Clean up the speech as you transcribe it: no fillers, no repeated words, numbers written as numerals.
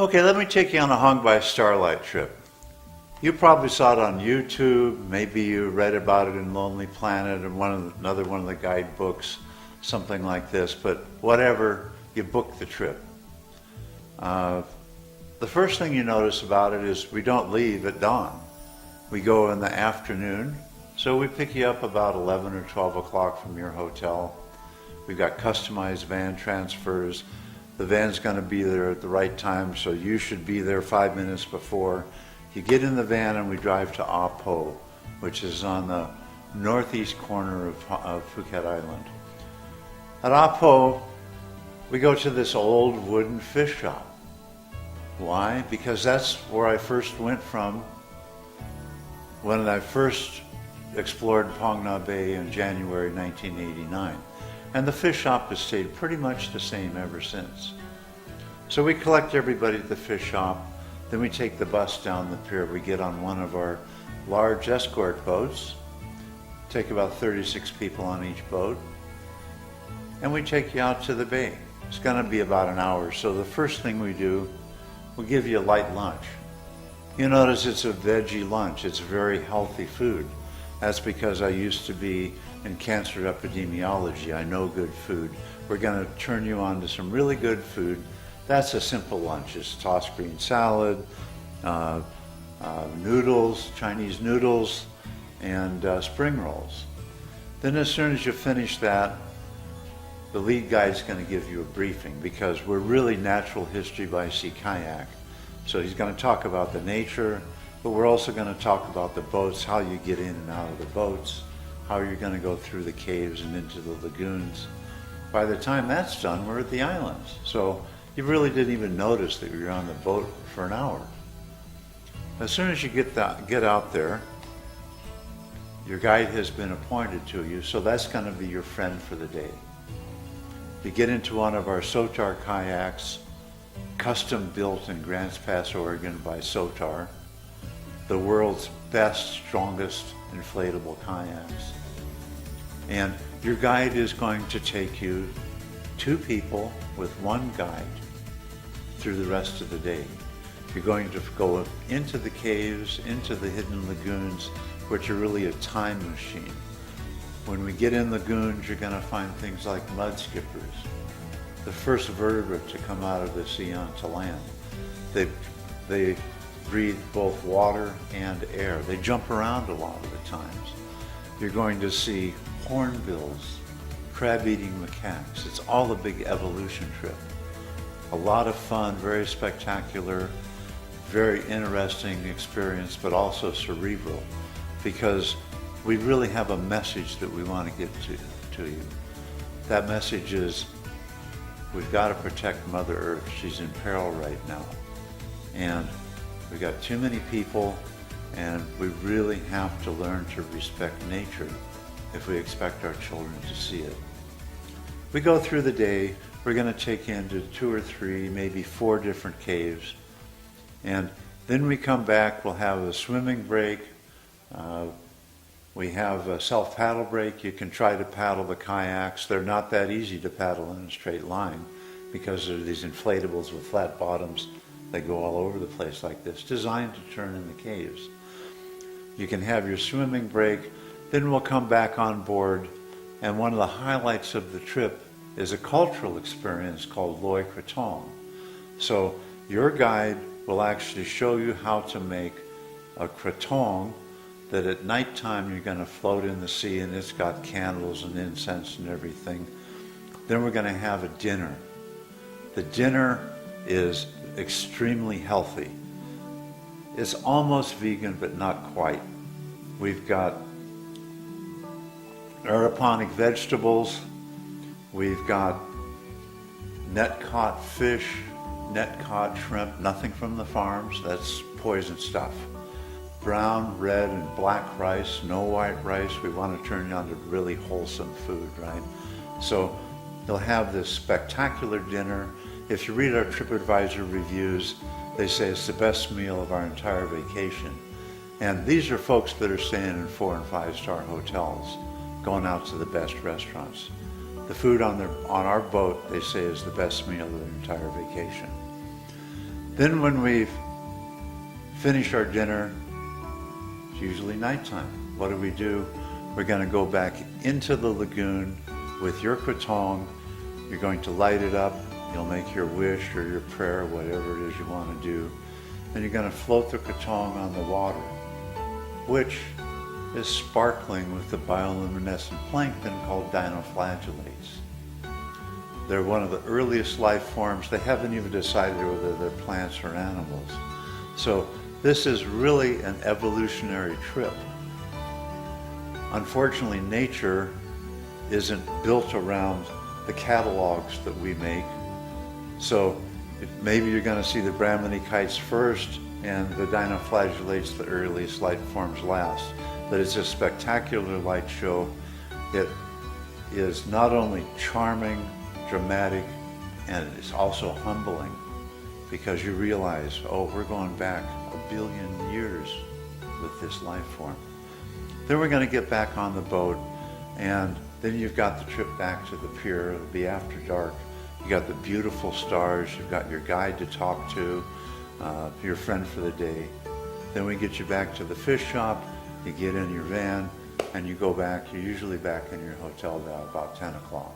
Okay, let me take you on a Hung by Starlight trip. You probably saw it on YouTube, maybe you read about it in Lonely Planet or another one of the guidebooks, something like this, but whatever, you book the trip. The first thing you notice about it is we don't leave at dawn. We go in the afternoon, so we pick you up about 11 or 12 o'clock from your hotel. We've got customized van transfers. The van's going to be there at the right time, so you should be there 5 minutes before. You get in the van and we drive to Ah Po, which is on the northeast corner of Phuket Island. At Ah Po, we go to this old wooden fish shop. Why? Because that's where I first went from when I first explored Phang Nga Bay in January 1989. And the fish shop has stayed pretty much the same ever since. So we collect everybody at the fish shop, then we take the bus down the pier. We get on one of our large escort boats, take about 36 people on each boat, and we take you out to the bay. It's going to be about an hour. So the first thing we do, we'll give you a light lunch. You notice it's a veggie lunch. It's very healthy food. That's because I used to be in cancer epidemiology. I know good food. We're going to turn you on to some really good food. That's a simple lunch. It's tossed green salad, noodles, Chinese noodles, and spring rolls. Then as soon as you finish that, the lead guide's going to give you a briefing because we're really natural history by sea kayak. So he's going to talk about the nature, but we're also going to talk about the boats, how you get in and out of the boats, how you're going to go through the caves and into the lagoons. By the time that's done, we're at the islands. So you really didn't even notice that you were on the boat for an hour. As soon as you get out there, your guide has been appointed to you, so that's going to be your friend for the day. You get into one of our Sotar kayaks, custom built in Grants Pass, Oregon by Sotar, the world's best, strongest inflatable kayaks. And your guide is going to take you, 2 people with 1 guide, through the rest of the day. You're going to go into the caves, into the hidden lagoons, which are really a time machine. When we get in lagoons, you're going to find things like mud skippers, the first vertebrate to come out of the sea onto land. They breathe both water and air. They jump around a lot of the times. You're going to see hornbills, crab-eating macaques. It's all a big evolution trip. A lot of fun, very spectacular, very interesting experience, but also cerebral, because we really have a message that we want to get to you. That message is, we've got to protect Mother Earth. She's in peril right now. And we've got too many people, and we really have to learn to respect nature if we expect our children to see it. We go through the day. We're going to take you into 2 or 3, maybe 4 different caves. And then we come back, we'll have a swimming break. We have a self-paddle break. You can try to paddle the kayaks. They're not that easy to paddle in a straight line because they're these inflatables with flat bottoms. They go all over the place like this, designed to turn in the caves. You can have your swimming break. Then we'll come back on board. And one of the highlights of the trip is a cultural experience called Loy Krathong. So your guide will actually show you how to make a krathong that at nighttime you're going to float in the sea, and it's got candles and incense and everything. Then we're going to have a dinner. The dinner is extremely healthy. It's almost vegan, but not quite. We've got aeroponic vegetables. We've got net-caught fish, net-caught shrimp, nothing from the farms. That's poison stuff. Brown, red, and black rice, no white rice. We want to turn you on to really wholesome food, right? So you'll have this spectacular dinner. If you read our TripAdvisor reviews, they say it's the best meal of our entire vacation. And these are folks that are staying in 4- and 5-star hotels, going out to the best restaurants. The food on our boat, they say, is the best meal of their entire vacation. Then when we've finished our dinner, it's usually nighttime. What do? We're going to go back into the lagoon with your kratom. You're going to light it up. You'll make your wish or your prayer, whatever it is you want to do. And you're going to float the kratom on the water, which is sparkling with the bioluminescent plankton called dinoflagellates. They're one of the earliest life forms. They haven't even decided whether they're plants or animals. So this is really an evolutionary trip. Unfortunately, nature isn't built around the catalogs that we make. So maybe you're going to see the Brahminikites first and the dinoflagellates, the earliest life forms, last. But it's a spectacular light show. It is not only charming, dramatic, and it's also humbling, because you realize, oh, we're going back 1 billion years with this life form. Then we're going to get back on the boat, and then you've got the trip back to the pier. It'll be after dark. You got the beautiful stars. You've got your guide to talk to, your friend for the day. Then we get you back to the fish shop. You get in your van, and you go back. You're usually back in your hotel by about 10 o'clock.